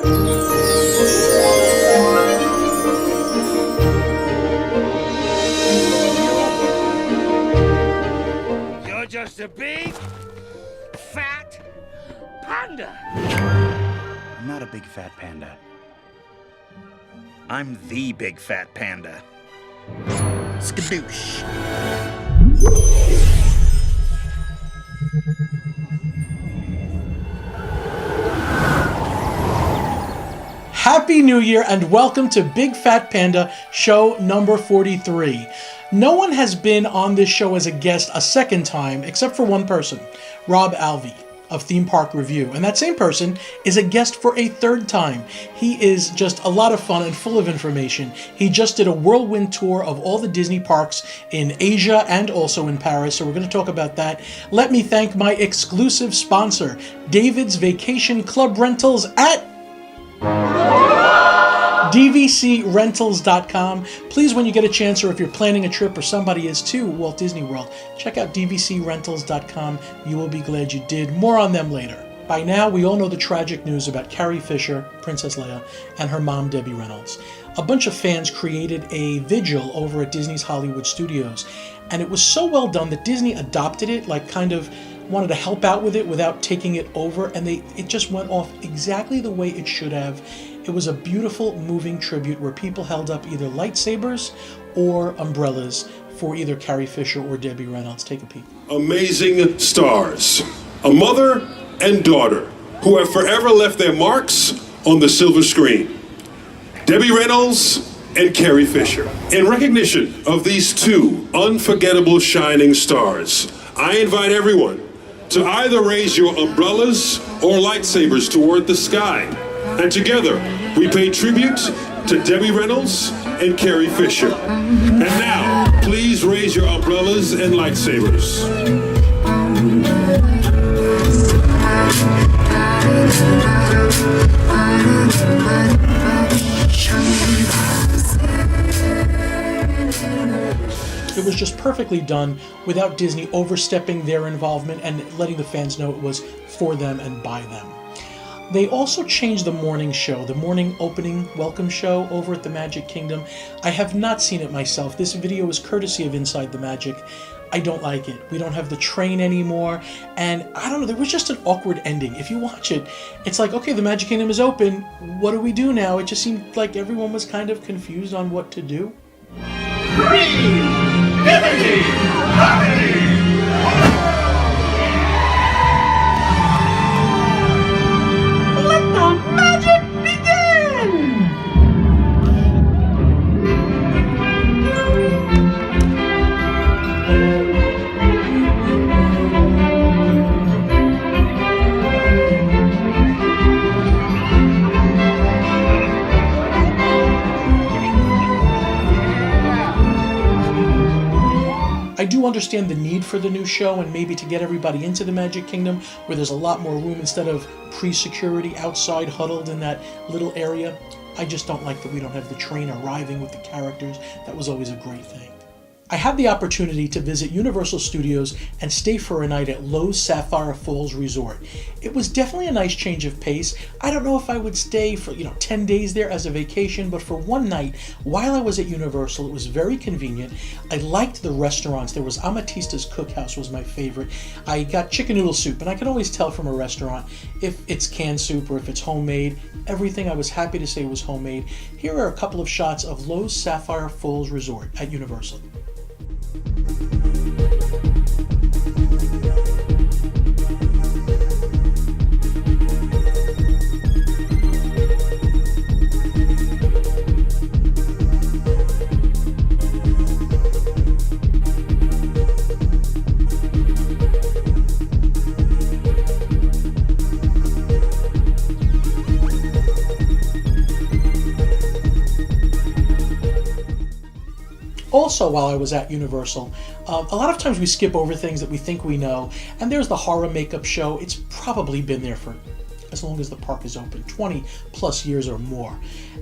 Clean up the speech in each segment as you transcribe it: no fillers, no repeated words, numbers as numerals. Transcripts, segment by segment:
You're just a big, fat panda. I'm not a big fat panda. I'm the big fat panda. Skadoosh. Happy New Year and welcome to Big Fat Panda show number 43. No one has been on this show as a guest a second time except for one person, Robb Alvey of Theme Park Review. And that same person is a guest for a third time. He is just a lot of fun and full of information. He just did a whirlwind tour of all the Disney parks in Asia and also in Paris, so we're going to talk about that. Let me thank my exclusive sponsor, David's Vacation Club Rentals at dvcrentals.com. Please, when you get a chance, or if you're planning a trip or somebody is to Walt Disney World, check out dvcrentals.com. You will be glad you did. More on them later. By now, we all know the tragic news about Carrie Fisher, Princess Leia, and her mom, Debbie Reynolds. A bunch of fans created a vigil over at Disney's Hollywood Studios, and it was so well done that Disney adopted it, like kind of wanted to help out with it without taking it over, and it just went off exactly the way it should have. It was a beautiful, moving tribute where people held up either lightsabers or umbrellas for either Carrie Fisher or Debbie Reynolds. Take a peek. Amazing stars, a mother and daughter who have forever left their marks on the silver screen. Debbie Reynolds and Carrie Fisher. In recognition of these two unforgettable shining stars, I invite everyone to either raise your umbrellas or lightsabers toward the sky. And together, we pay tribute to Debbie Reynolds and Carrie Fisher. And now, please raise your umbrellas and lightsabers. It was just perfectly done without Disney overstepping their involvement and letting the fans know it was for them and by them. They also changed the morning show, the morning opening welcome show over at the Magic Kingdom. I have not seen it myself. This video is courtesy of Inside the Magic. I don't like it. We don't have the train anymore, and I don't know, there was just an awkward ending. If you watch it, it's like, okay, the Magic Kingdom is open. What do we do now? It just seemed like everyone was kind of confused on what to do. Liberty! Harmony! Let the magic begin! I do understand the need for the new show and maybe to get everybody into the Magic Kingdom where there's a lot more room instead of pre-security outside huddled in that little area. I just don't like that we don't have the train arriving with the characters. That was always a great thing. I had the opportunity to visit Universal Studios and stay for a night at Loews Sapphire Falls Resort. It was definitely a nice change of pace. I don't know if I would stay for 10 days there as a vacation, but for one night while I was at Universal, it was very convenient. I liked the restaurants. There was Amatista's Cookhouse was my favorite. I got chicken noodle soup, and I can always tell from a restaurant if it's canned soup or if it's homemade. Everything I was happy to say was homemade. Here are a couple of shots of Loews Sapphire Falls Resort at Universal. Also, while I was at Universal, a lot of times we skip over things that we think we know, and there's the horror makeup show. It's probably been there for as long as the park is open, 20 plus years or more.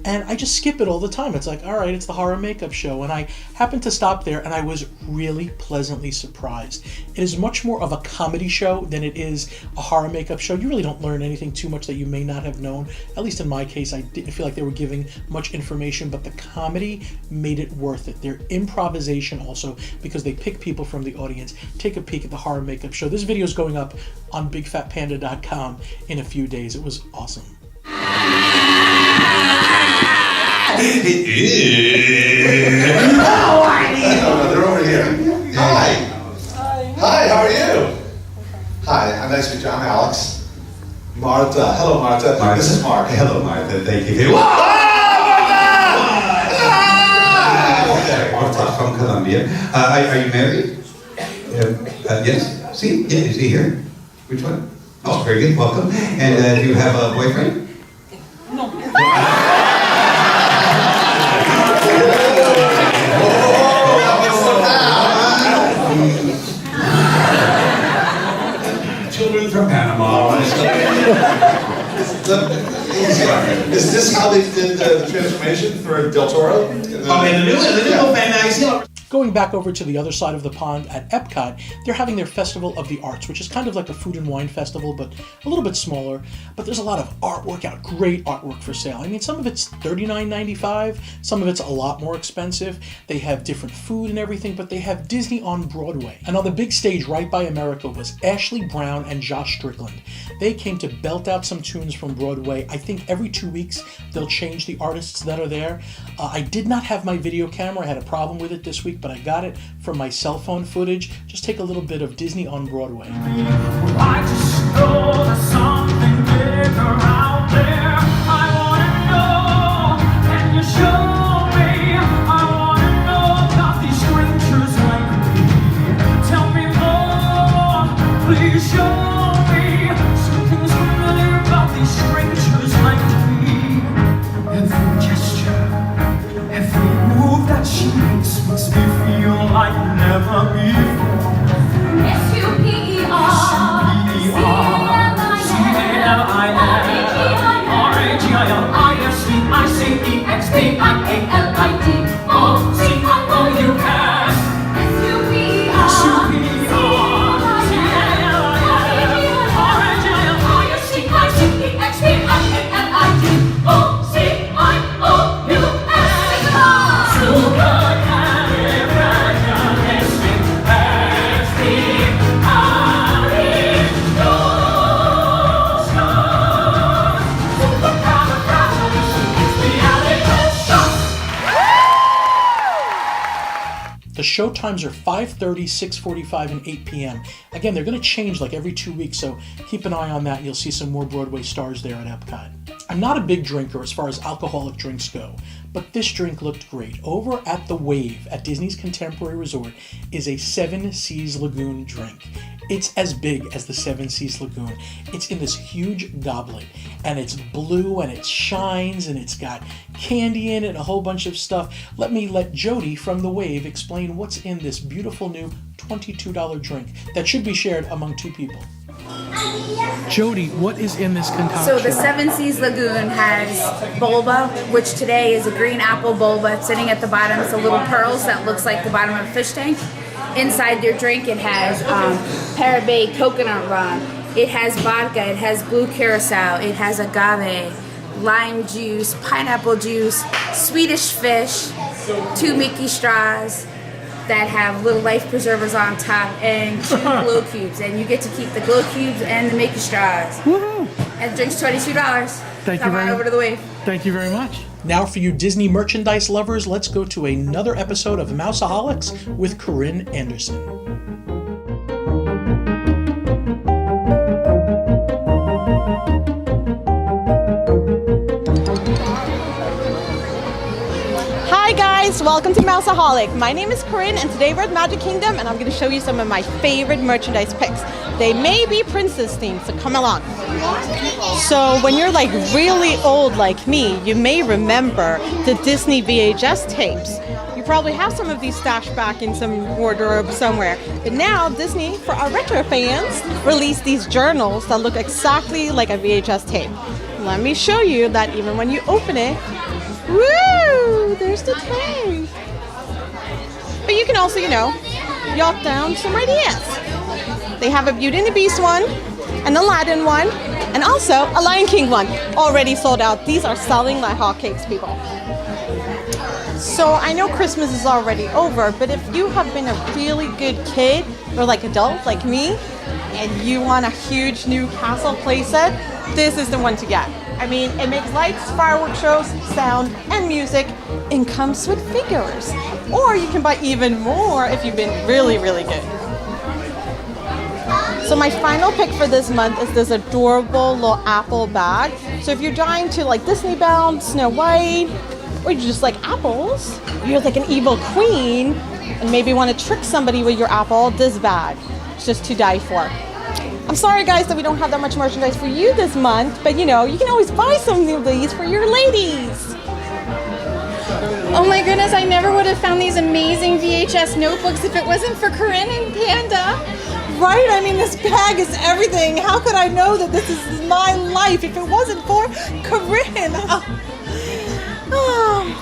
And I just skip it all the time. It's like, all right, it's the horror makeup show. And I happened to stop there and I was really pleasantly surprised. It is much more of a comedy show than it is a horror makeup show. You really don't learn anything too much that you may not have known. At least in my case, I didn't feel like they were giving much information, but the comedy made it worth it. Their improvisation also, because they pick people from the audience. Take a peek at the horror makeup show. This video is going up on bigfatpanda.com in a few days. It was awesome. They're over here. Hi. Hi, how are you? Hi, I'm nice to meet you. I'm Alex. Martha. Hello, Martha. This is Mark. Hello, Martha. Thank you. Martha from Colombia. Are you married? Yes. See? Yeah, is he here? Which one? Oh, very good. Welcome. And do you have a boyfriend? No. Children from Panama. Is this how they did the transformation for Del Toro? And the new Panda. Going back over to the other side of the pond at Epcot, they're having their Festival of the Arts, which is kind of like a food and wine festival, but a little bit smaller. But there's a lot of artwork out, great artwork for sale. I mean, some of it's $39.95, some of it's a lot more expensive. They have different food and everything, but they have Disney on Broadway. And on the big stage right by America was Ashley Brown and Josh Strickland. They came to belt out some tunes from Broadway. I think every 2 weeks they'll change the artists that are there. I did not have my video camera. I had a problem with it this week, but I got it from my cell phone footage. Just take a little bit of Disney on Broadway. I just know there's something bigger out there. I wanna know, can you show me? I wanna know about these strangers like me. Tell me more, please show me. Something's familiar about these strangers like me. Every gesture, every move that she makes me feel like never before. The show times are 5:30, 6:45, and 8 p.m. Again, they're going to change like every 2 weeks, so keep an eye on that. You'll see some more Broadway stars there at Epcot. I'm not a big drinker as far as alcoholic drinks go, but this drink looked great. Over at the Wave at Disney's Contemporary Resort is a Seven Seas Lagoon drink. It's as big as the Seven Seas Lagoon. It's in this huge goblet, and it's blue, and it shines, and it's got candy in it, a whole bunch of stuff. Let Jody from the Wave explain what's in this beautiful new $22 drink that should be shared among 2 people. Jody, what is in this concoction? So the Seven Seas Lagoon has boba, which today is a green apple boba. It's sitting at the bottom. It's a little pearls that looks like the bottom of a fish tank. Inside your drink, it has Parabe coconut rum. It has vodka. It has blue curacao. It has agave, lime juice, pineapple juice, Swedish fish, 2 Mickey straws that have little life preservers on top, and 2 glow cubes. And you get to keep the glow cubes and the Mickey straws. Woohoo! And the drink's $22. Thank you over to the Wave. Thank you very much. Now for you Disney merchandise lovers, let's go to another episode of Mouse-A-Holics with Corinne Andersson. Hi guys, welcome to Mouse-A-Holic. My name is Corinne and today we're at Magic Kingdom and I'm going to show you some of my favorite merchandise picks. They may be princess themed, so come along. So when you're like really old like me, you may remember the Disney VHS tapes. You You probably have some of these stashed back in some wardrobe somewhere. But now Disney, for our retro fans, released these journals that look exactly like a VHS tape. Let me show you that even when you open it, woo, there's the tape. But you can also, jot down some ideas. They have a Beauty and the Beast one, an Aladdin one, and also a Lion King one. Already sold out. These are selling like hotcakes, people. So I know Christmas is already over, but if you have been a really good kid or like adult like me, and you want a huge new castle playset, this is the one to get. I mean, it makes lights, fireworks shows, sound, and music, and comes with figures. Or you can buy even more if you've been really, really good. So my final pick for this month is this adorable little apple bag. So if you're dying to like Disney Bound, Snow White, or you just like apples, you're like an evil queen, and maybe want to trick somebody with your apple, this bag is just to die for. I'm sorry guys that we don't have that much merchandise for you this month, but you can always buy some of these for your ladies. Oh my goodness, I never would have found these amazing VHS notebooks if it wasn't for Corinne and Panda. Right? I mean, this bag is everything. How could I know that this is my life if it wasn't for Corinne?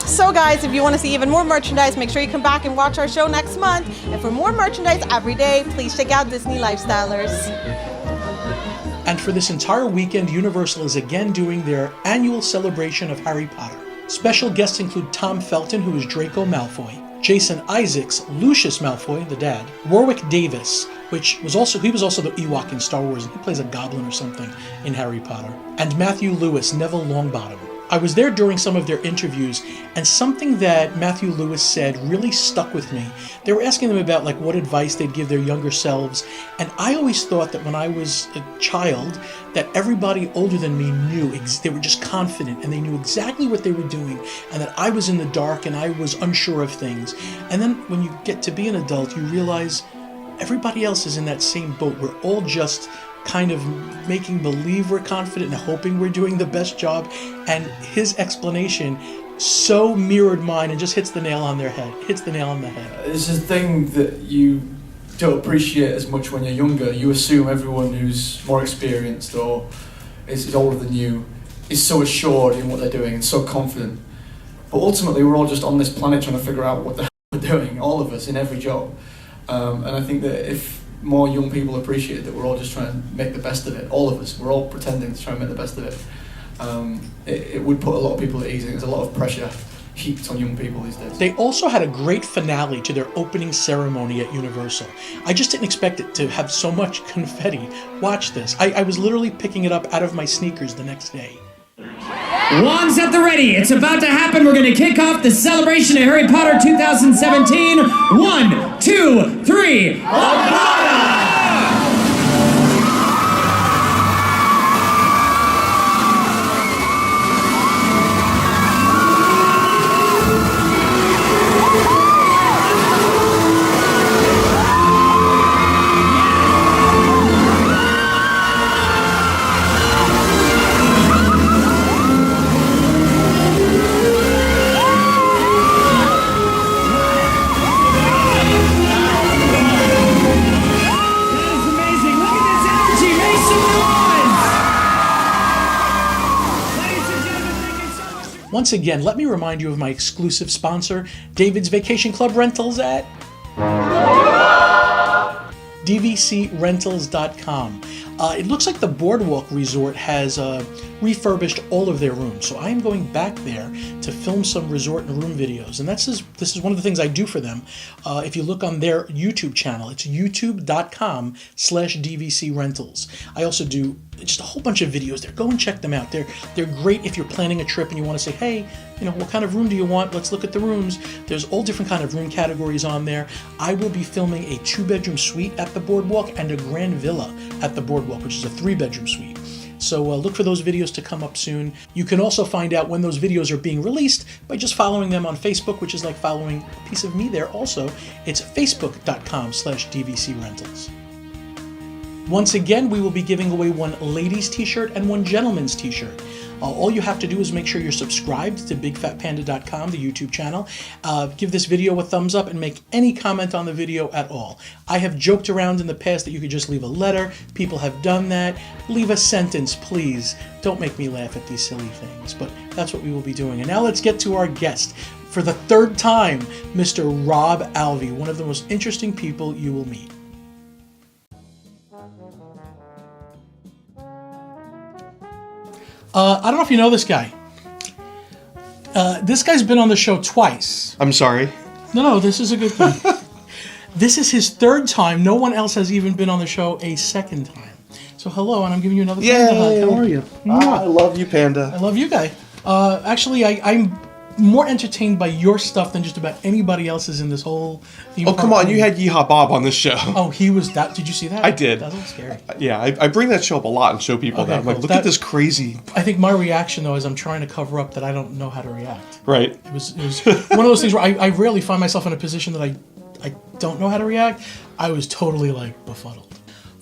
So guys, if you want to see even more merchandise, make sure you come back and watch our show next month. And for more merchandise every day, please check out Disney Lifestylers. And for this entire weekend, Universal is again doing their annual celebration of Harry Potter. Special guests include Tom Felton, who is Draco Malfoy, Jason Isaacs, Lucius Malfoy, the dad, Warwick Davis, he was also the Ewok in Star Wars, and he plays a goblin or something in Harry Potter, and Matthew Lewis, Neville Longbottom. I was there during some of their interviews, and something that Matthew Lewis said really stuck with me. They were asking them about what advice they'd give their younger selves, and I always thought that when I was a child, that everybody older than me knew, they were just confident, and they knew exactly what they were doing, and that I was in the dark and I was unsure of things. And then when you get to be an adult, you realize everybody else is in that same boat. We're all just kind of making believe we're confident and hoping we're doing the best job, and his explanation so mirrored mine and just hits the nail on the head. It's a thing that you don't appreciate as much when you're younger. You assume everyone who's more experienced or is older than you is so assured in what they're doing and so confident. But ultimately we're all just on this planet trying to figure out what the hell we're doing, all of us in every job. And I think that if more young people appreciate that we're all just trying to make the best of it, all of us, we're all pretending to try and make the best of it, it would put a lot of people at ease. There's a lot of pressure heaped on young people these days. They also had a great finale to their opening ceremony at Universal. I just didn't expect it to have so much confetti. Watch this. I was literally picking it up out of my sneakers the next day. Wands at the ready. It's about to happen. We're going to kick off the celebration of Harry Potter 2017. 1, 2, 3. Avada! Once again, let me remind you of my exclusive sponsor, David's Vacation Club Rentals at dvcrentals.com. It looks like the Boardwalk Resort has refurbished all of their rooms, so I am going back there to film some resort and room videos, and this is one of the things I do for them. If you look on their YouTube channel, it's youtube.com/dvcrentals. I also do just a whole bunch of videos there. Go and check them out. They're great if you're planning a trip and you want to say, hey, what kind of room do you want? Let's look at the rooms. There's all different kind of room categories on there. I will be filming a 2-bedroom suite at the Boardwalk and a grand villa at the Boardwalk, which is a 3-bedroom suite. So look for those videos to come up soon. You can also find out when those videos are being released by just following them on Facebook, which is like following a piece of me there also. It's facebook.com/dvcrentals. Once again, we will be giving away one ladies t-shirt and one gentleman's t-shirt. All you have to do is make sure you're subscribed to BigFatPanda.com, the YouTube channel. Give this video a thumbs up and make any comment on the video at all. I have joked around in the past that you could just leave a letter. People have done that. Leave a sentence, please. Don't make me laugh at these silly things, but that's what we will be doing. And now let's get to our guest. For the third time, Mr. Robb Alvey, one of the most interesting people you will meet. I don't know if you know this guy. This guy's been on the show twice. I'm sorry. No, this is a good thing. This is his third time. No one else has even been on the show a second time. So hello, and I'm giving you another Panda hug. How are you? I love you, Panda. I love you, guy. Actually, I'm more entertained by your stuff than just about anybody else's in this whole theme Oh, park come on. movie. You had Yeehaw Bob on this show. Oh, he was that. Did you see that? I did. That was scary. Yeah, I bring that show up a lot and show people Okay, that. I'm like, cool. look at this crazy. I think my reaction, though, is I'm trying to cover up that I don't know how to react. Right. It was one of those things where I rarely find myself in a position that I don't know how to react. I was totally, like, befuddled.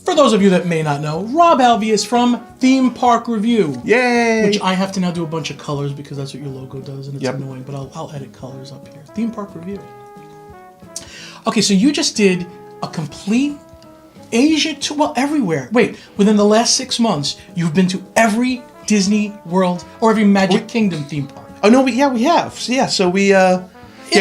For those of you that may not know, Robb Alvey is from Theme Park Review. Yay! Which I have to now do a bunch of colors because that's what your logo does, and it's annoying, but I'll edit colors up here. Theme Park Review. Okay, so you just did a complete Asia tour, well, everywhere. Wait, within the last 6 months, you've been to every Disney World or every Magic Kingdom theme park. Oh, no, we have. So we... in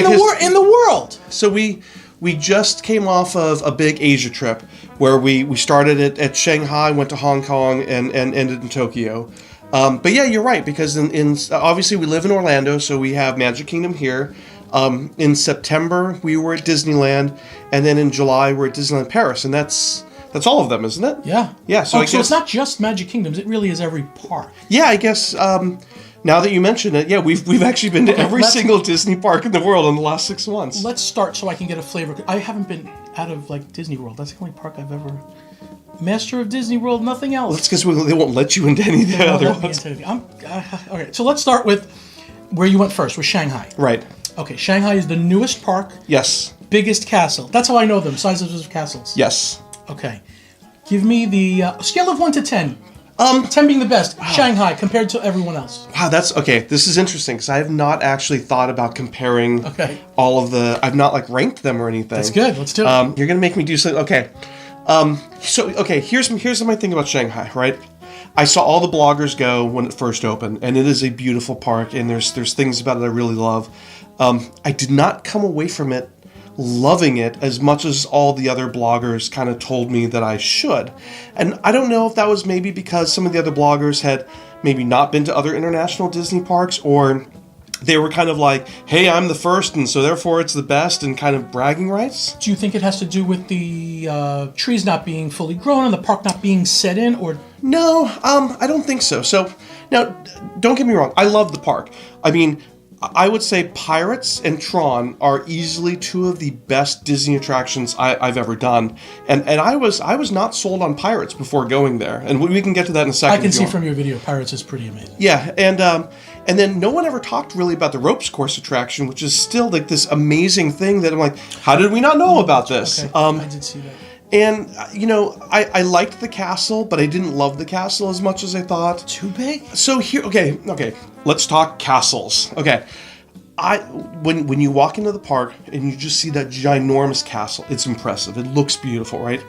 the world! So we just came off of a big Asia trip where we started at Shanghai, went to Hong Kong, and ended in Tokyo. But yeah, you're right, because in obviously we live in Orlando, so we have Magic Kingdom here. In September, we were at Disneyland, and then in July, we're at Disneyland Paris, and that's all of them, isn't it? Yeah. Yeah, so I guess... So it's not just Magic Kingdoms, it really is every park. Yeah, I guess... now that you mention it, yeah, we've actually been to every single Disney park in the world in the last 6 months. Let's start so I can get a flavor. I haven't been out of like Disney World. That's the only park I've ever. Master of Disney World, nothing else. That's because they won't let you into any of the other ones. Okay, so let's start with where you went first, with Shanghai. Right. Okay, Shanghai is the newest park. Yes. Biggest castle. That's how I know them. Sizes of castles. Yes. Okay. Give me the scale of 1 to 10. 10 being the best. Wow. Shanghai compared to everyone else. Wow, that's okay. This is interesting because I have not actually thought about comparing all of the. I've not like ranked them or anything. That's good. Let's do it. You're gonna make me do something. Okay. Here's my thing about Shanghai. Right. I saw all the bloggers go when it first opened, and it is a beautiful park, and there's things about it I really love. I did not come away from it loving it as much as all the other bloggers kind of told me that I should. And I don't know if that was maybe because some of the other bloggers had maybe not been to other international Disney parks, or they were kind of like, hey, I'm the first, and so therefore it's the best, and kind of bragging rights. Do you think it has to do with the trees not being fully grown and the park not being set in, or? No, I don't think so. So, now, don't get me wrong. I love the park. I mean, I would say Pirates and Tron are easily two of the best Disney attractions I've ever done. And I was not sold on Pirates before going there. And we can get to that in a second. I can see from your video, Pirates is pretty amazing. Yeah, and then no one ever talked really about the ropes course attraction, which is still like this amazing thing that I'm like, how did we not know about this? Okay. I did see that. And, I liked the castle, but I didn't love the castle as much as I thought. Too big? So here, okay, let's talk castles. Okay, when you walk into the park and you just see that ginormous castle, it's impressive. It looks beautiful, right?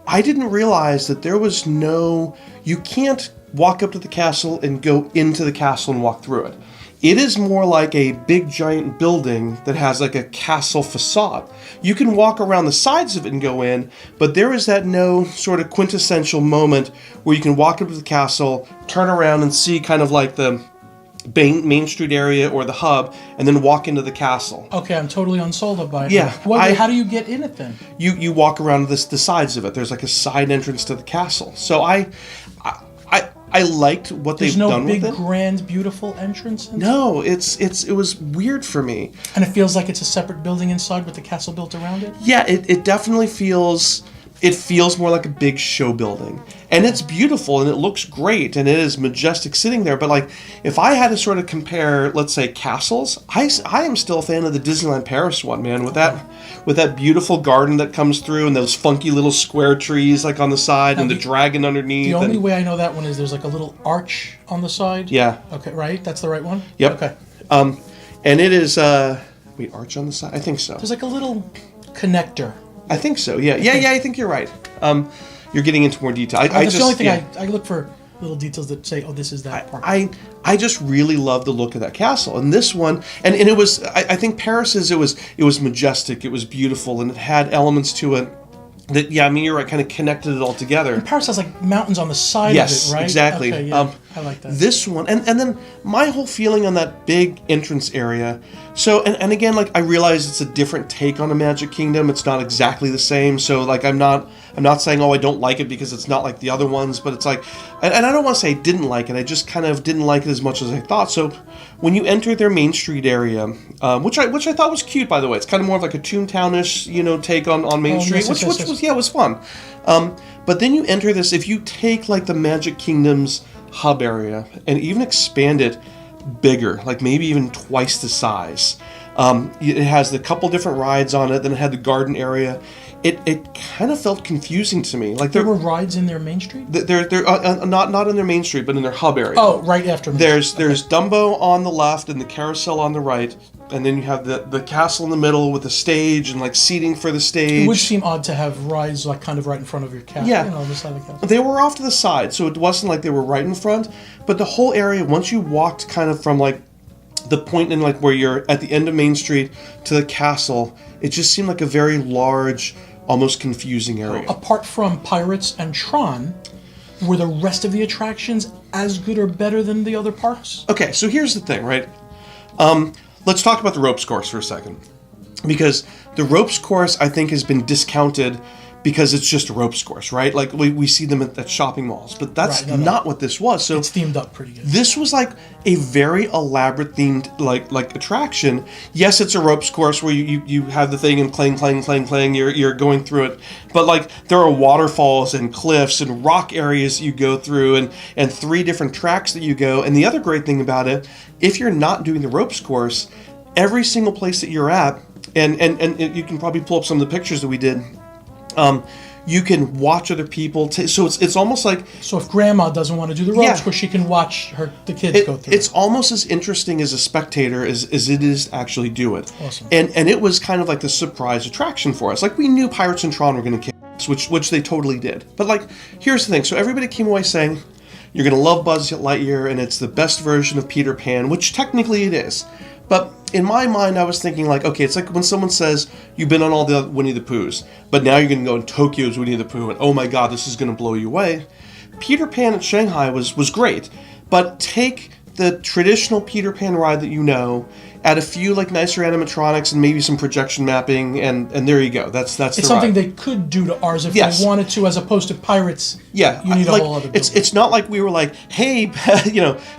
I didn't realize that there was you can't walk up to the castle and go into the castle and walk through it. It is more like a big giant building that has like a castle facade. You can walk around the sides of it and go in, but there is that no sort of quintessential moment where you can walk up to the castle, turn around and see kind of like the Main Street area or the hub, and then walk into the castle. Okay, I'm totally unsold by it. Yeah. How do you get in it then? You walk around the sides of it. There's like a side entrance to the castle. So I liked what they've done with it. There's no big, grand, beautiful entrance? No, it was weird for me. And it feels like it's a separate building inside with the castle built around it? Yeah, it definitely feels it feels more like a big show building. And it's beautiful and it looks great and it is majestic sitting there. But like, if I had to sort of compare, let's say, castles, I am still a fan of the Disneyland Paris one, man, with that beautiful garden that comes through and those funky little square trees like on the side and the dragon underneath. The only way I know that one is there's like a little arch on the side. Yeah. Okay, right? That's the right one? Yep. Okay. And it is, wait, arch on the side? I think so. There's like a little connector. I think so. Yeah. I think you're right. You're getting into more detail. That's the only thing I look for little details that say, oh, this is that part. I just really love the look of that castle. And this one, and it was, I think Paris's, it was majestic, it was beautiful, and it had elements to it that, yeah, I mean, you're right, kind of connected it all together. And Paris has like mountains on the side of it, right? Yes, exactly. Okay, yeah. I like that. This one, and then my whole feeling on that big entrance area. So, and again, like, I realize it's a different take on the Magic Kingdom. It's not exactly the same. So, like, I'm not saying, oh, I don't like it because it's not like the other ones. But it's like, and I don't want to say I didn't like it. I just kind of didn't like it as much as I thought. So, when you enter their Main Street area, which I thought was cute, by the way, it's kind of more of like a Toontown-ish, take on Main Street, which was fun. But then you enter this. If you take like the Magic Kingdom's hub area and even expand it bigger, like maybe even twice the size. It has a couple different rides on it. Then it had the garden area. It kind of felt confusing to me. Like there were rides in their Main Street. They're not in their Main Street, but in their hub area. Oh, right after. There's Dumbo on the left and the carousel on the right, and then you have the castle in the middle with the stage and like seating for the stage. It would seem odd to have rides like kind of right in front of your castle. Yeah, on the side of the castle. They were off to the side, so it wasn't like they were right in front. But the whole area, once you walked kind of from like the point in like where you're at the end of Main Street to the castle, it just seemed like a very large, almost confusing area. Apart from Pirates and Tron, were the rest of the attractions as good or better than the other parks? Okay, so here's the thing, right? Let's talk about the ropes course for a second. Because the ropes course, I think, has been discounted because it's just a ropes course, right? Like, we see them at shopping malls. But that's not what this was. So it's themed up pretty good. This was like a very elaborate themed like attraction. Yes, it's a ropes course where you have the thing and clang, you're going through it. But like, there are waterfalls and cliffs and rock areas you go through and 3 different tracks that you go. And the other great thing about it, if you're not doing the ropes course, every single place that you're at, and you can probably pull up some of the pictures that we did, you can watch other people. So it's almost like... So if Grandma doesn't want to do the ropes course, she can watch the kids go through It's almost as interesting as a spectator as it is to actually do it. Awesome. And it was kind of like the surprise attraction for us. Like, we knew Pirates and Tron were going to kick us, which they totally did. But like, here's the thing. So everybody came away saying, you're going to love Buzz Lightyear, and it's the best version of Peter Pan, which technically it is. But in my mind, I was thinking like, okay, it's like when someone says, you've been on all the Winnie the Poohs, but now you're going to go in Tokyo's Winnie the Pooh, and oh my god, this is going to blow you away. Peter Pan at Shanghai was great, but take the traditional Peter Pan ride that you know, add a few like nicer animatronics and maybe some projection mapping, and there you go. That's it's something they could do to ours if they wanted to, as opposed to Pirates. Yeah, you need like, a whole other building. It's not like we were like, hey,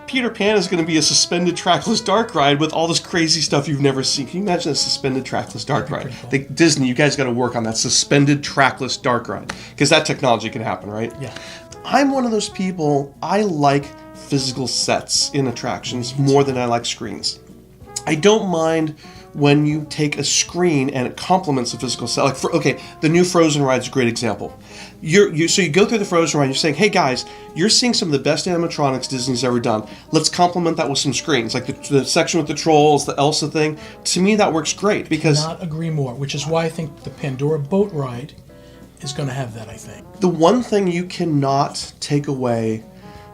Peter Pan is going to be a suspended trackless dark ride with all this crazy stuff you've never seen. Can you imagine a suspended trackless dark ride? Cool. Disney, you guys got to work on that suspended trackless dark ride, because that technology can happen, right? Yeah. I'm one of those people. I like physical sets in attractions more than I like screens. I don't mind when you take a screen and it complements a physical set. Like, the new Frozen ride is a great example. So you go through the Frozen ride, you're saying, hey guys, you're seeing some of the best animatronics Disney's ever done. Let's complement that with some screens, like the section with the trolls, the Elsa thing. To me, that works great because... Cannot agree more, which is why I think the Pandora boat ride is going to have that, I think. The one thing you cannot take away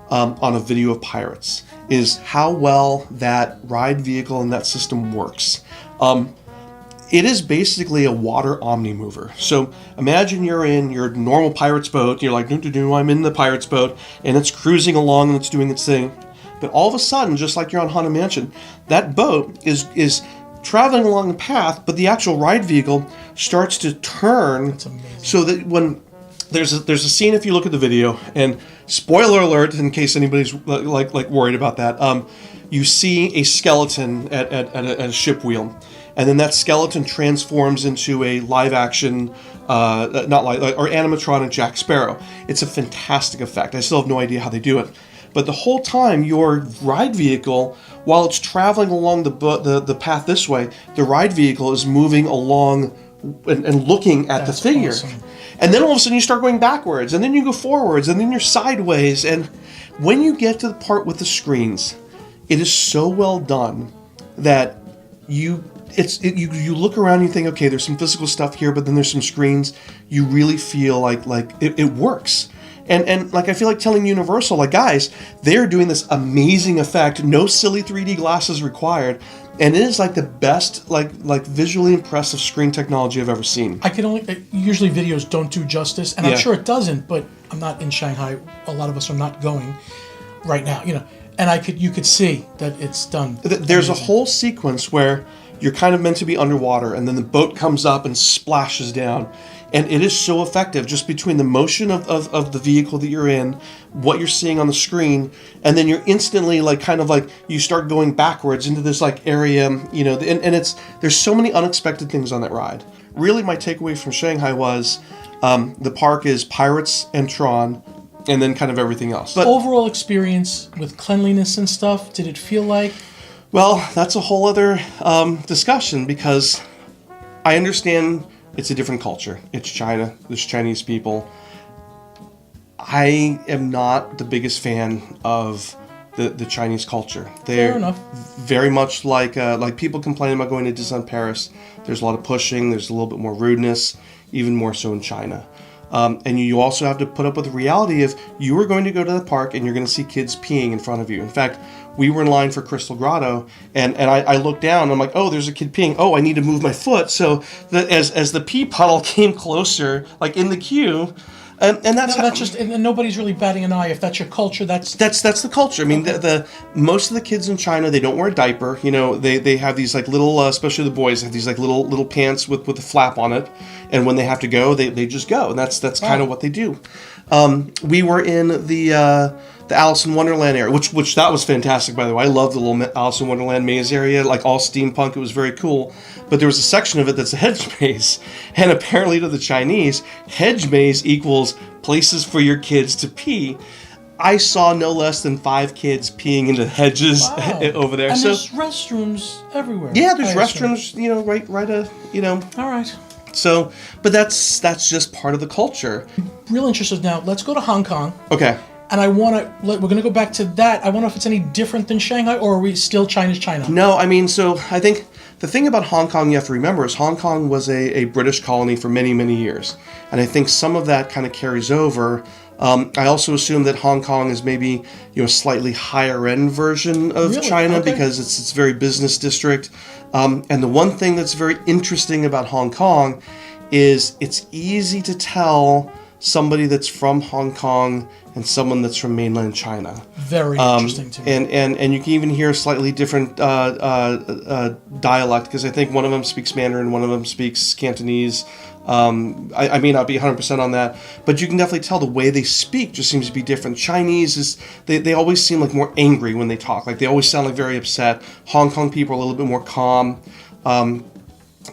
on a video of Pirates is how well that ride vehicle and that system works. It is basically a water omni-mover. So imagine you're in your normal Pirates boat, you're like, I'm in the Pirates boat, and it's cruising along and it's doing its thing. But all of a sudden, just like you're on Haunted Mansion, that boat is traveling along the path, but the actual ride vehicle starts to turn. That's amazing. So that when there's a scene, if you look at the video, and spoiler alert in case anybody's like worried about that, you see a skeleton at a ship wheel, and then that skeleton transforms into a live-action, not live, or animatronic Jack Sparrow. It's a fantastic effect. I still have no idea how they do it. But the whole time, your ride vehicle, while it's traveling along the path this way, the ride vehicle is moving along and looking at the figure. Awesome. And then all of a sudden you start going backwards, and then you go forwards, and then you're sideways. And when you get to the part with the screens, it is so well done that you look around and you think, okay, there's some physical stuff here, but then there's some screens. You really feel like it works. And like I feel like telling Universal, like, guys, they're doing this amazing effect, no silly 3D glasses required, and it is like the best like visually impressive screen technology I've ever seen. I can only usually videos don't do justice, and I'm sure it doesn't, but I'm not in Shanghai. A lot of us are not going right now, and you could see that it's done. There's a whole sequence where you're kind of meant to be underwater, and then the boat comes up and splashes down. And it is so effective, just between the motion of the vehicle that you're in, what you're seeing on the screen, and then you're instantly you start going backwards into this area, and there's so many unexpected things on that ride. Really, my takeaway from Shanghai was the park is Pirates and Tron, and then kind of everything else. But overall experience with cleanliness and stuff, did it feel like? Well, that's a whole other discussion, because I understand it's a different culture. It's China. There's Chinese people. I am not the biggest fan of the Chinese culture. They're Fair enough. Very much like people complain about going to Disneyland Paris. There's a lot of pushing. There's a little bit more rudeness, even more so in China. And you also have to put up with the reality of you are going to go to the park and you're going to see kids peeing in front of you. In fact, we were in line for Crystal Grotto, and I looked down, and I'm like, oh, there's a kid peeing. Oh, I need to move my foot. So as the pee puddle came closer, like in the queue, and and nobody's really batting an eye. If that's your culture, that's the culture. I mean, the most of the kids in China, they don't wear a diaper. They have these little, especially the boys, have these little pants with a flap on it, and when they have to go, they just go, and that's kind of what they do. We were in the Alice in Wonderland area, which that was fantastic, by the way. I love the little Alice in Wonderland maze area, all steampunk. It was very cool. But there was a section of it that's a hedge maze, and apparently to the Chinese, hedge maze equals places for your kids to pee. I saw no less than 5 kids peeing into hedges over there. And there's restrooms everywhere. Yeah, there's restrooms, right. All right. So, but that's just part of the culture. Real interested now. Let's go to Hong Kong. Okay. And we're going to go back to that. I wonder if it's any different than Shanghai, or are we still China's China? No, I mean, so I think the thing about Hong Kong you have to remember is Hong Kong was a British colony for many, many years. And I think some of that kind of carries over. I also assume that Hong Kong is maybe a slightly higher end version of China, because it's very business district. And the one thing that's very interesting about Hong Kong is it's easy to tell somebody that's from Hong Kong and someone that's from mainland China. Very interesting to me. And you can even hear a slightly different dialect, because I think one of them speaks Mandarin, one of them speaks Cantonese. I may not be 100% on that, but you can definitely tell the way they speak just seems to be different. Chinese is, they always seem like more angry when they talk. They always sound like very upset. Hong Kong people are a little bit more calm.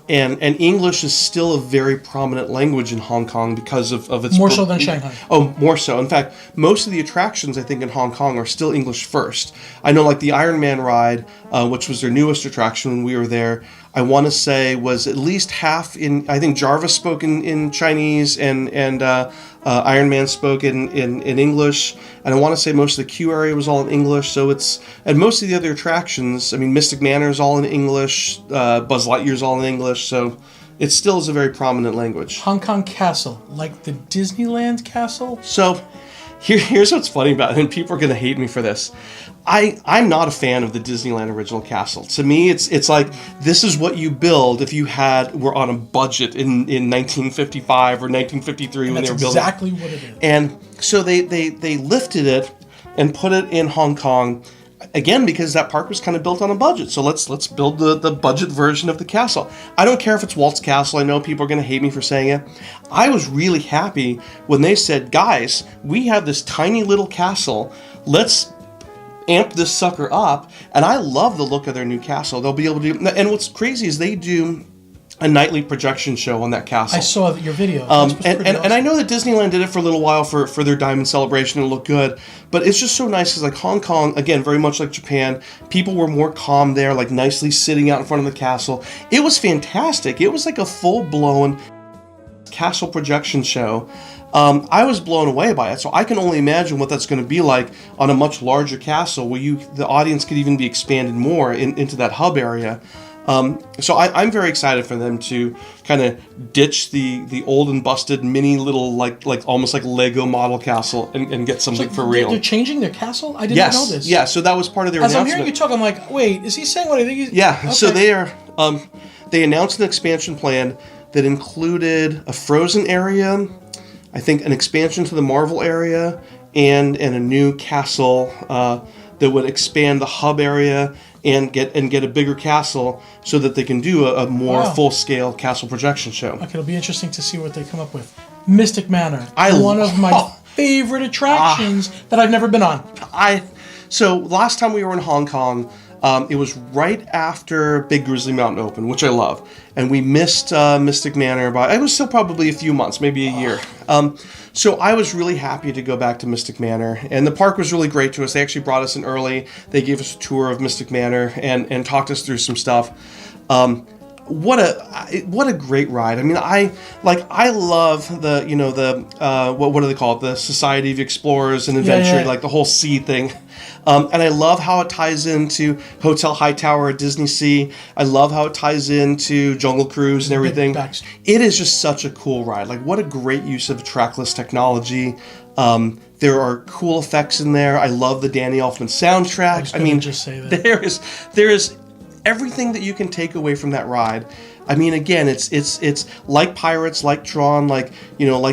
And English is still a very prominent language in Hong Kong because of its... More so than Shanghai. Oh, more so. In fact, most of the attractions, I think, in Hong Kong are still English first. I know, the Iron Man ride, which was their newest attraction when we were there, I want to say was at least half in... I think Jarvis spoke in Chinese, and Iron Man spoke in English, and I want to say most of the queue area was all in English. So it's... And most of the other attractions, I mean, Mystic Manor is all in English, Buzz Lightyear is all in English, so it still is a very prominent language. Hong Kong Castle, like the Disneyland Castle? So here's what's funny about it, and people are going to hate me for this. I'm not a fan of the Disneyland original castle. To me, it's like, this is what you build if you were on a budget in 1955 or 1953 when they were building. That's exactly what it is. And so they lifted it and put it in Hong Kong, again, because that park was kind of built on a budget. So let's build the budget version of the castle. I don't care if it's Walt's Castle. I know people are going to hate me for saying it. I was really happy when they said, guys, we have this tiny little castle. Let's amp this sucker up, and I love the look of their new castle. They'll be able to do, and what's crazy is they do a nightly projection show on that castle. I saw your video. And I know that Disneyland did it for a little while for their Diamond Celebration and it looked good, but it's just so nice because like Hong Kong, again, very much like Japan, people were more calm there, like nicely sitting out in front of the castle. It was fantastic. It was like a full-blown castle projection show. I was blown away by it, so I can only imagine what that's going to be like on a much larger castle where the audience could even be expanded more into that hub area. So I'm very excited for them to kind of ditch the old and busted mini little like almost like Lego model castle and get something for real. They're changing their castle? I didn't know this. Yeah, so that was part of their As announcement. I'm hearing you talk, I'm like, wait, is he saying what I think he's... Yeah, Okay. so they announced an expansion plan that included a Frozen area, I think an expansion to the Marvel area, and a new castle that would expand the hub area and get a bigger castle so that they can do a more full-scale castle projection show. Okay, it'll be interesting to see what they come up with. Mystic Manor, one of my favorite attractions that I've never been on. So last time we were in Hong Kong, it was right after Big Grizzly Mountain opened, which I love, and we missed Mystic Manor by, it was still probably a few months, maybe a year. So I was really happy to go back to Mystic Manor, and the park was really great to us. They actually brought us in early. They gave us a tour of Mystic Manor and talked us through some stuff. What a great ride. I mean, I love what do they call it? The Society of Explorers and Adventure, like the whole sea thing. And I love how it ties into Hotel Hightower at Disney Sea. I love how it ties into Jungle Cruise and everything. It is just such a cool ride. Like, what a great use of trackless technology. There are cool effects in there. I love the Danny Elfman soundtrack. I mean, just say that. There is everything that you can take away from that ride. I mean, again, it's like Pirates, like Tron, like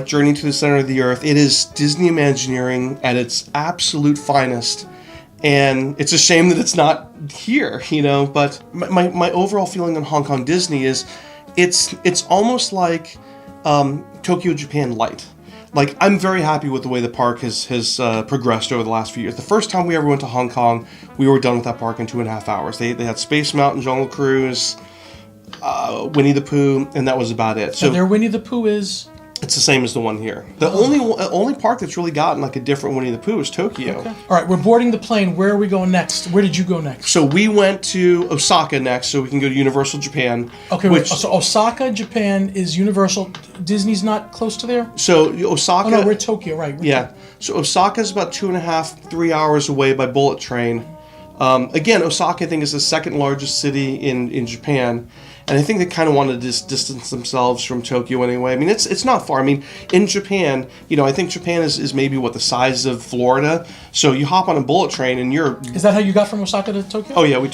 Journey to the Center of the Earth. It is Disney Imagineering at its absolute finest. And it's a shame that it's not here, but my overall feeling on Hong Kong Disney is it's almost like Tokyo Japan Light. Like, I'm very happy with the way the park has progressed over the last few years. The first time we ever went to Hong Kong, we were done with that park in 2.5 hours. They had Space Mountain, Jungle Cruise, Winnie the Pooh, and that was about it. So their Winnie the Pooh is... It's the same as the one here. The only park that's really gotten like a different Winnie the Pooh is Tokyo. Okay. All right, we're boarding the plane. Where are we going next? Where did you go next? So we went to Osaka next, so we can go to Universal Japan. Okay, so Osaka, Japan is Universal. Disney's not close to there? So Osaka... Oh, no, we're Tokyo, right. So Osaka is about 2.5, 3 hours away by bullet train. Again, Osaka, I think, is the second largest city in Japan. And I think they kind of want to distance themselves from Tokyo anyway. I mean, it's not far. I mean, in Japan, I think Japan is maybe the size of Florida. So you hop on a bullet train and you're... Is that how you got from Osaka to Tokyo? Oh yeah, we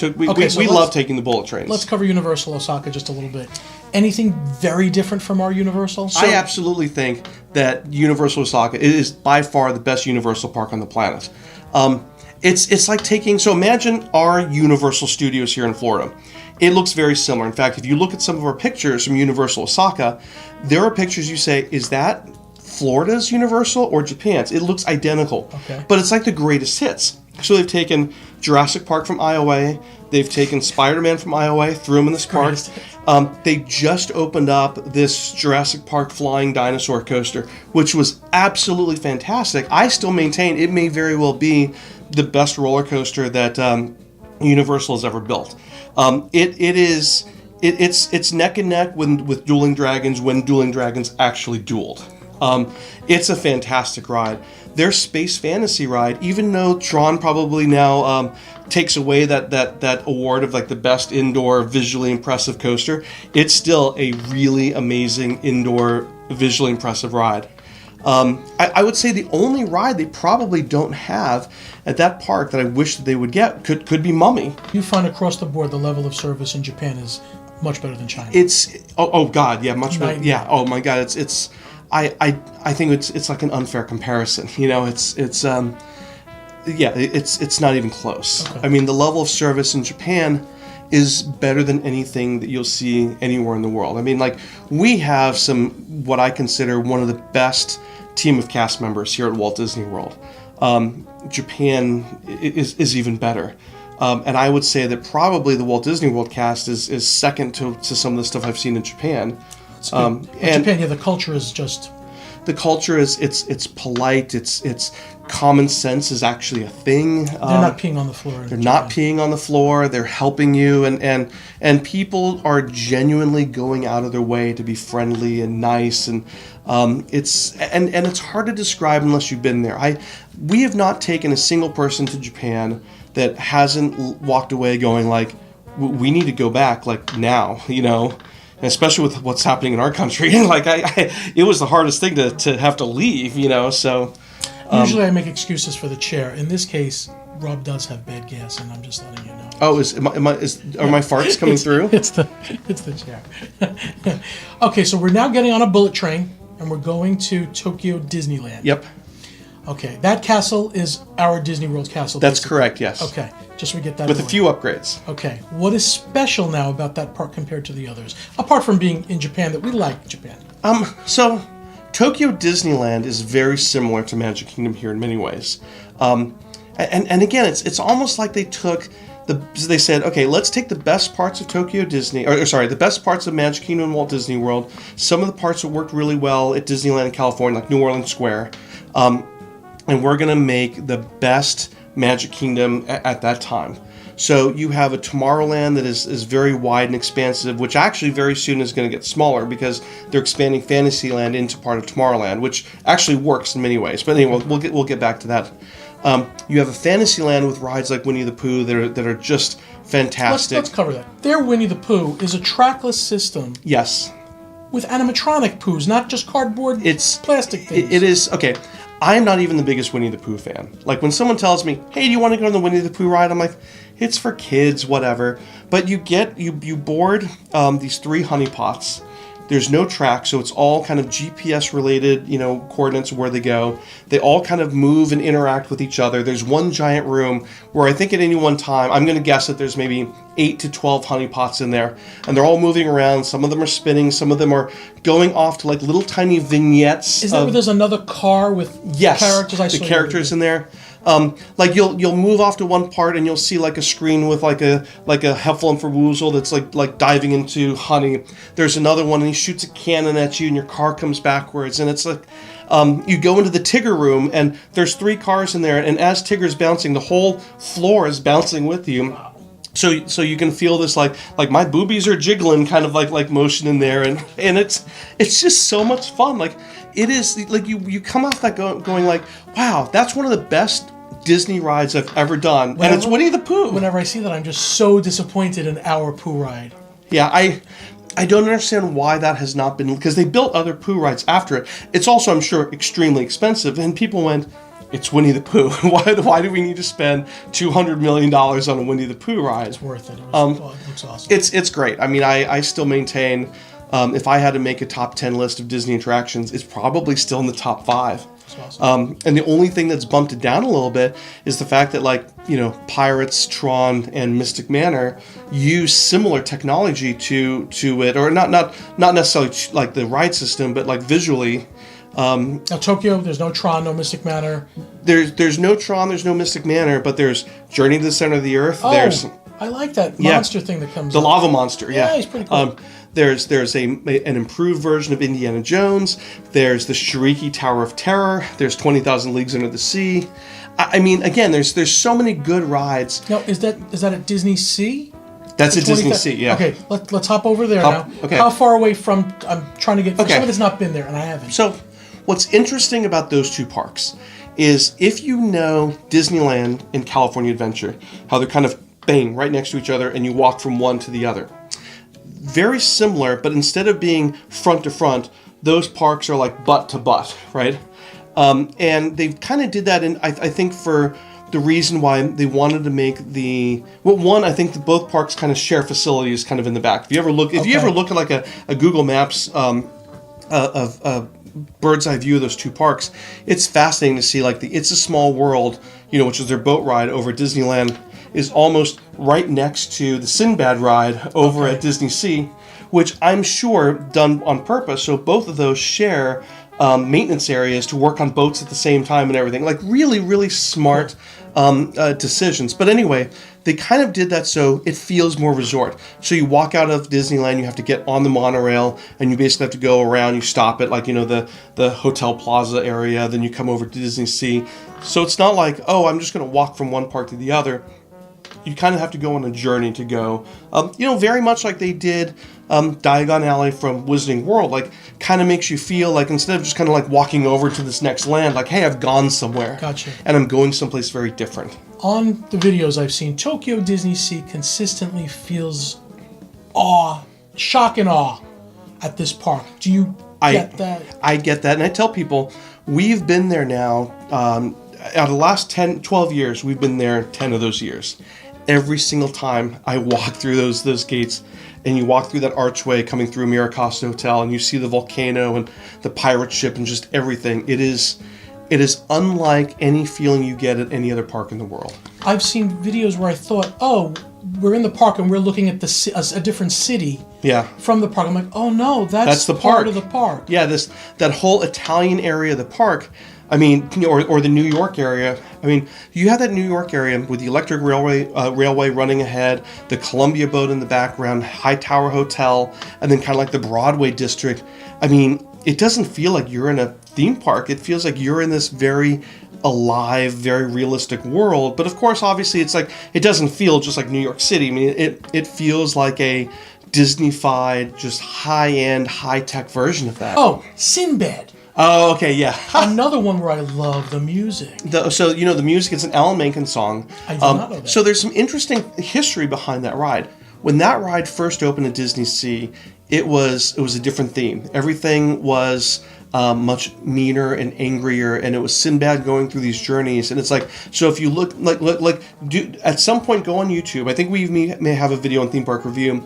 love taking the bullet trains. Let's cover Universal Osaka just a little bit. Anything very different from our Universal? I absolutely think that Universal Osaka is by far the best Universal park on the planet. It's like taking... So imagine our Universal Studios here in Florida. It looks very similar. In fact, if you look at some of our pictures from Universal Osaka, there are pictures you say, is that Florida's Universal or Japan's? It looks identical. Okay. But it's like the greatest hits. So they've taken Jurassic Park from Iowa. They've taken Spider-Man from Iowa, threw them in this park. They just opened up this Jurassic Park flying dinosaur coaster, which was absolutely fantastic. I still maintain it may very well be the best roller coaster that Universal has ever built. It's neck and neck with Dueling Dragons when Dueling Dragons actually dueled. It's a fantastic ride. Their Space Fantasy ride, even though Tron probably now takes away that award of like the best indoor visually impressive coaster, it's still a really amazing indoor visually impressive ride. I would say the only ride they probably don't have at that park that I wish that they would get could be Mummy. You find across the board the level of service in Japan is much better than China. It's god, yeah, much better. Yeah, oh my god, it's I think it's like an unfair comparison. It's not even close. Okay. I mean, the level of service in Japan is better than anything that you'll see anywhere in the world. I mean, like, we have what I consider one of the best team of cast members here at Walt Disney World. Japan is even better. And I would say that probably the Walt Disney World cast is second to some of the stuff I've seen in Japan. And Japan, yeah, the culture is just... The culture is it's polite. It's common sense is actually a thing. They're not peeing on the floor. They're not peeing on the floor. They're helping you, and people are genuinely going out of their way to be friendly and nice, and it's hard to describe unless you've been there. We have not taken a single person to Japan that hasn't walked away going like, we need to go back like now, And especially with what's happening in our country. Like it was the hardest thing to have to leave, so. Usually I make excuses for the chair. In this case, Rob does have bad gas, and I'm just letting you know. Oh, are my farts coming through? It's the chair. Okay, so we're now getting on a bullet train, and we're going to Tokyo Disneyland. Yep. Okay, that castle is our Disney World castle. That's basically. correct, yes. Okay, just so we get that with going. a few upgrades. Okay, what is special now about that park compared to the others? Apart from being in Japan, that we like Japan. So Tokyo Disneyland is very similar to Magic Kingdom here in many ways. And again, it's almost like they took they said, okay, let's take the best parts of Tokyo Disney, the best parts of Magic Kingdom and Walt Disney World, some of the parts that worked really well at Disneyland in California, like New Orleans Square, and we're going to make the best Magic Kingdom at that time. So you have a Tomorrowland that is very wide and expansive, which actually very soon is going to get smaller because they're expanding Fantasyland into part of Tomorrowland, which actually works in many ways. But anyway, we'll get back to that. You have a Fantasyland with rides like Winnie the Pooh that are just fantastic. Let's cover that. Their Winnie the Pooh is a trackless system. Yes. With animatronic Poohs, not just cardboard plastic things. It is, okay. I'm not even the biggest Winnie the Pooh fan. Like when someone tells me, hey, do you want to go on the Winnie the Pooh ride? I'm like, it's for kids, whatever. But you board these 3 honeypots. There's no track, so it's all kind of GPS related, coordinates of where they go. They all kind of move and interact with each other. There's one giant room where I think at any one time, I'm going to guess that there's maybe 8 to 12 honeypots in there, and they're all moving around. Some of them are spinning, some of them are going off to like little tiny vignettes. Is that where there's another car with characters? The characters in there. Like you'll move off to one part and you'll see like a screen with like a Heffalumferwoozle that's like diving into honey. There's another one and he shoots a cannon at you and your car comes backwards, and it's like you go into the Tigger room and there's 3 cars in there, and as Tigger's bouncing, the whole floor is bouncing with you. So you can feel this like my boobies are jiggling kind of like motion in there, and it's just so much fun. Like it is like you come off that going like, wow, that's one of the best Disney rides I've ever done, and it's Winnie the Pooh. Whenever I see that, I'm just so disappointed in our Pooh ride. Yeah, I don't understand why that has not been, because they built other Pooh rides after it. It's also, I'm sure, extremely expensive, and people went, it's Winnie the Pooh. Why do we need to spend $200 million on a Winnie the Pooh ride? It's worth it. It looks awesome. It's great. I mean, I still maintain, if I had to make a top 10 list of Disney attractions, it's probably still in the top 5. Awesome. And the only thing that's bumped it down a little bit is the fact that Pirates, Tron, and Mystic Manor use similar technology to it, or not necessarily like the ride system, but like visually. Now Tokyo, there's no Tron, no Mystic Manor. There's no Tron, there's no Mystic Manor, but there's Journey to the Center of the Earth. Oh, there's I like that monster thing that comes. The lava monster. Yeah, he's pretty cool. There's an improved version of Indiana Jones. There's the Shrieky Tower of Terror. There's 20,000 Leagues Under the Sea. I mean, again, there's so many good rides. Now, is that at Disney Sea? That's at Disney Sea, yeah. Okay, let's hop over there now. Okay. How far away from? I'm trying to get. For someone that's not been there, and I haven't. So, what's interesting about those 2 parks is if you know Disneyland and California Adventure, how they're kind of bang right next to each other, and you walk from one to the other. Very similar, but instead of being front to front, those parks are like butt to butt, right? And they kind of did that, I think, for the reason why they wanted to make I think both parks kind of share facilities kind of in the back. If you ever look at like a Google Maps of bird's eye view of those 2 parks, it's fascinating to see like the It's a Small World, which is their boat ride over at Disneyland, is almost right next to the Sinbad ride over at Disney Sea, which I'm sure done on purpose. So both of those share maintenance areas to work on boats at the same time and everything. Like really, really smart decisions. But anyway, they kind of did that so it feels more resort. So you walk out of Disneyland, you have to get on the monorail, and you basically have to go around. You stop at like, the Hotel Plaza area, then you come over to Disney Sea. So it's not like, oh, I'm just going to walk from one park to the other. You kind of have to go on a journey to go. Very much like they did Diagon Alley from Wizarding World. Like, kind of makes you feel like instead of just kind of like walking over to this next land, like, hey, I've gone somewhere. Gotcha. And I'm going someplace very different. On the videos I've seen, Tokyo Disney Sea consistently feels shock and awe at this park. Do you get that? I get that. And I tell people, we've been there now, out of the last 10, 12 years, we've been there 10 of those years. Every single time I walk through those gates, and you walk through that archway coming through Miracosta Hotel, and you see the volcano and the pirate ship and just everything. It is unlike any feeling you get at any other park in the world. I've seen videos where I thought, oh, we're in the park and we're looking at a different city. Yeah. From the park. I'm like, oh no, that's the part park. of the park. Yeah, that whole Italian area of the park. I mean, or the New York area. I mean, you have that New York area with the electric railway running ahead, the Columbia boat in the background, Hightower Hotel, and then kind of like the Broadway district. I mean, it doesn't feel like you're in a theme park. It feels like you're in this very alive, very realistic world. But of course, obviously, it's like it doesn't feel just like New York City. I mean, it feels like a Disney-fied, just high-end, high-tech version of that. Oh, Sinbad. Oh, okay, yeah. Another one where I love the music. The music, it's an Alan Menken song. I did not know that. So there's some interesting history behind that ride. When that ride first opened at Disney Sea, it was a different theme. Everything was much meaner and angrier, and it was Sinbad going through these journeys. And it's like, so if you look at some point, go on YouTube. I think we may have a video on Theme Park Review.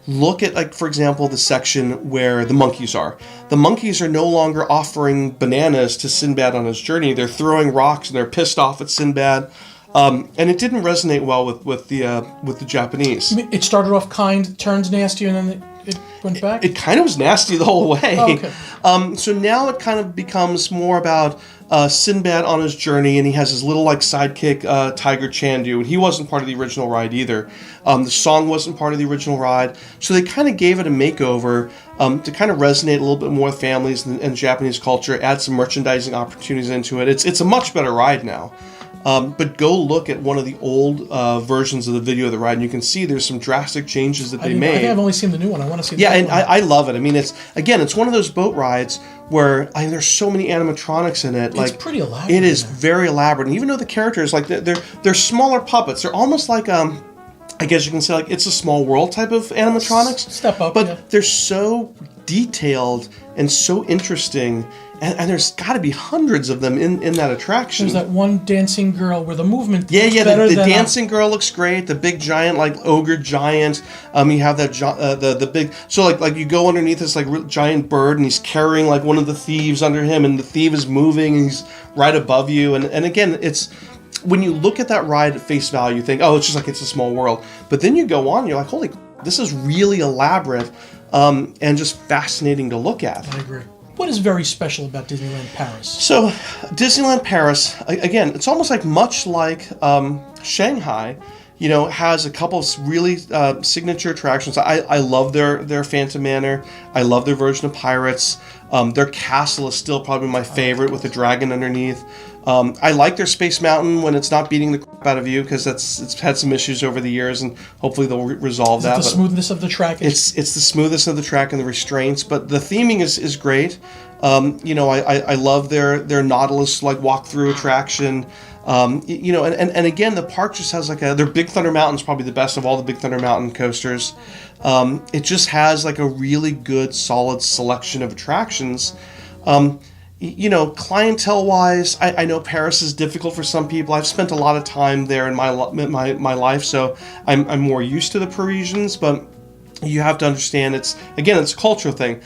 Look at, like, for example, the section where the monkeys are. The monkeys are no longer offering bananas to Sinbad on his journey. They're throwing rocks and they're pissed off at Sinbad. And it didn't resonate well with the Japanese. It started off kind, turned nasty, and then it went back? It kind of was nasty the whole way. Oh, okay. So now it kind of becomes more about Sinbad on his journey, and he has his little like sidekick Tiger Chandu, and he wasn't part of the original ride either. The song wasn't part of the original ride, so they kind of gave it a makeover to kind of resonate a little bit more with families and Japanese culture, add some merchandising opportunities into it. It's a much better ride now. But go look at one of the old versions of the video of the ride, and you can see there's some drastic changes that they made. I think I've only seen the new one. I want to see the new one. Yeah, and I love it. I mean, it's one of those boat rides where there's so many animatronics in it. It's pretty elaborate. It is very elaborate. And even though the characters, like, they're smaller puppets, they're almost like, I guess you can say, like, It's a Small World type of animatronics. Step up, But they're so detailed and so interesting. And there's got to be hundreds of them in that attraction. There's that one dancing girl where the movement looks better the than dancing girl looks great. The big giant, like ogre giant. You have that the big. So like you go underneath this like giant bird, and he's carrying like one of the thieves under him, and the thief is moving, and he's right above you. And again, it's when you look at that ride at face value, you think, oh, it's just like It's a Small World. But then you go on, and you're like, holy, this is really elaborate, and just fascinating to look at. I agree. What is very special about Disneyland Paris? So, Disneyland Paris, again, it's almost like much like Shanghai, has a couple of really signature attractions. I love their Phantom Manor. I love their version of Pirates. Their castle is still probably my favorite with the dragon underneath. I like their Space Mountain when it's not beating the crap out of you, because it's had some issues over the years, and hopefully they'll resolve that. The smoothness of the track? It's the smoothness of the track and the restraints, but the theming is great. I love their Nautilus like walk-through attraction. And again, the park just has like their Big Thunder Mountain's probably the best of all the Big Thunder Mountain coasters. It just has like a really good, solid selection of attractions. Clientele-wise, I know Paris is difficult for some people. I've spent a lot of time there in my life, so I'm more used to the Parisians. But you have to understand, it's a cultural thing.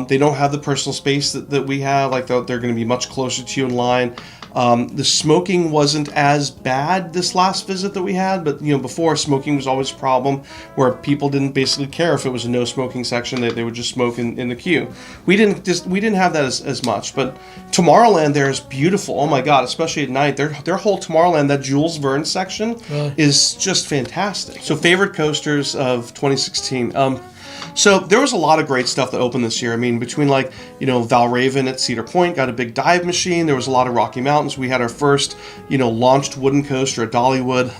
They don't have the personal space that we have. Like they're going to be much closer to you in line. The smoking wasn't as bad this last visit that we had, but before, smoking was always a problem where people didn't basically care if it was a no smoking section. They would just smoke in the queue. We didn't have that as much. But Tomorrowland there is beautiful. Oh my God, especially at night. Their whole Tomorrowland, that Jules Verne section, is just fantastic. So favorite coasters of 2016. So there was a lot of great stuff that opened this year. I mean, between Valraven at Cedar Point got a big dive machine. There was a lot of Rocky Mountains. We had our first, launched wooden coaster at Dollywood.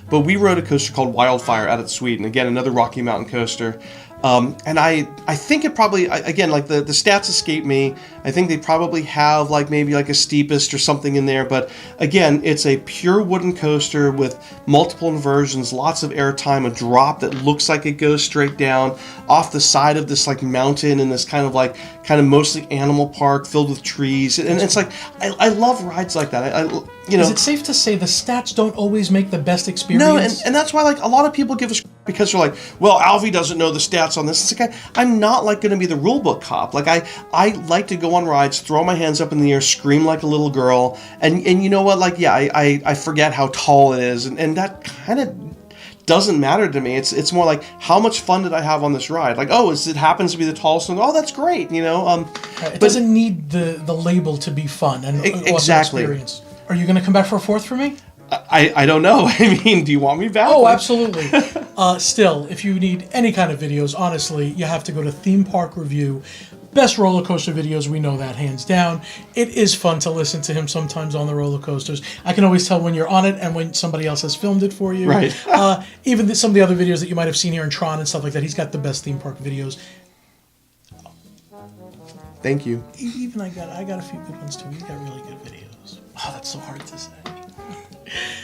But we rode a coaster called Wildfire out at Sweden. Again, another Rocky Mountain coaster. And I think it probably, again, like the stats escape me. I think they probably have maybe a steepest or something in there. But again, it's a pure wooden coaster with multiple inversions, lots of airtime, a drop that looks like it goes straight down off the side of this mountain in this kind of mostly animal park filled with trees. And it's I love rides like that. Is it safe to say the stats don't always make the best experience? No, and that's why a lot of people give us because they're like, well, Alvey doesn't know the stats on this. It's I'm not going to be the rule book cop. I like to go on rides, throw my hands up in the air, scream like a little girl, and you know what? I forget how tall it is, and that kind of doesn't matter to me. It's more like, how much fun did I have on this ride? It happens to be the tallest one. Oh, that's great. It doesn't need the label to be fun and exactly. Awesome experience. Are you going to come back for a fourth for me? I don't know. I mean, do you want me back? Oh, absolutely. Still, if you need any kind of videos, honestly, you have to go to Theme Park Review. Best roller coaster videos, we know that, hands down. It is fun to listen to him sometimes on the roller coasters. I can always tell when you're on it and when somebody else has filmed it for you. Right. Even some of the other videos that you might have seen here in Tron and stuff like that, he's got the best theme park videos. Thank you. Even I got a few good ones too. He's got really good videos. Oh, that's so hard to say.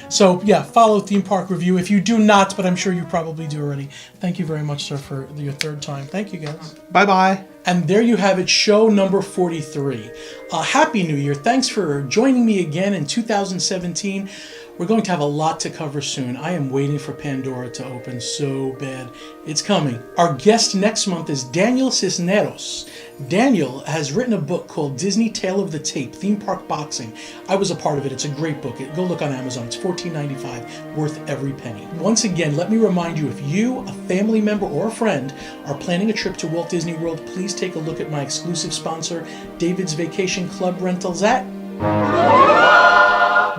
So, yeah, follow Theme Park Review. If you do not, but I'm sure you probably do already. Thank you very much, sir, for your third time. Thank you, guys. Bye-bye. And there you have it, show number 43. Happy New Year. Thanks for joining me again in 2017. We're going to have a lot to cover soon. I am waiting for Pandora to open so bad. It's coming. Our guest next month is Daniel Cisneros. Daniel has written a book called Disney Tale of the Tape, Theme Park Boxing. I was a part of it. It's a great book. Go look on Amazon. It's $14.95, worth every penny. Once again, let me remind you, if you, a family member or a friend, are planning a trip to Walt Disney World, please take a look at my exclusive sponsor, David's Vacation Club Rentals at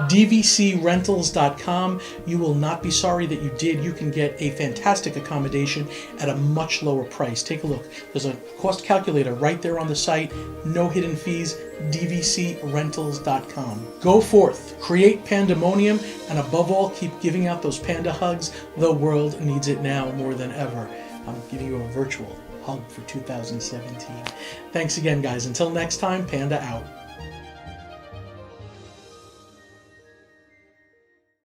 dvcrentals.com. You will not be sorry that you did. You can get a fantastic accommodation at a much lower price. Take a look. There's a cost calculator right there on the site. No hidden fees. dvcrentals.com. Go forth, create pandemonium, and above all, keep giving out those panda hugs. The world needs it now more than ever. I'm giving you a virtual hug for 2017. Thanks again, guys. Until next time, Panda out.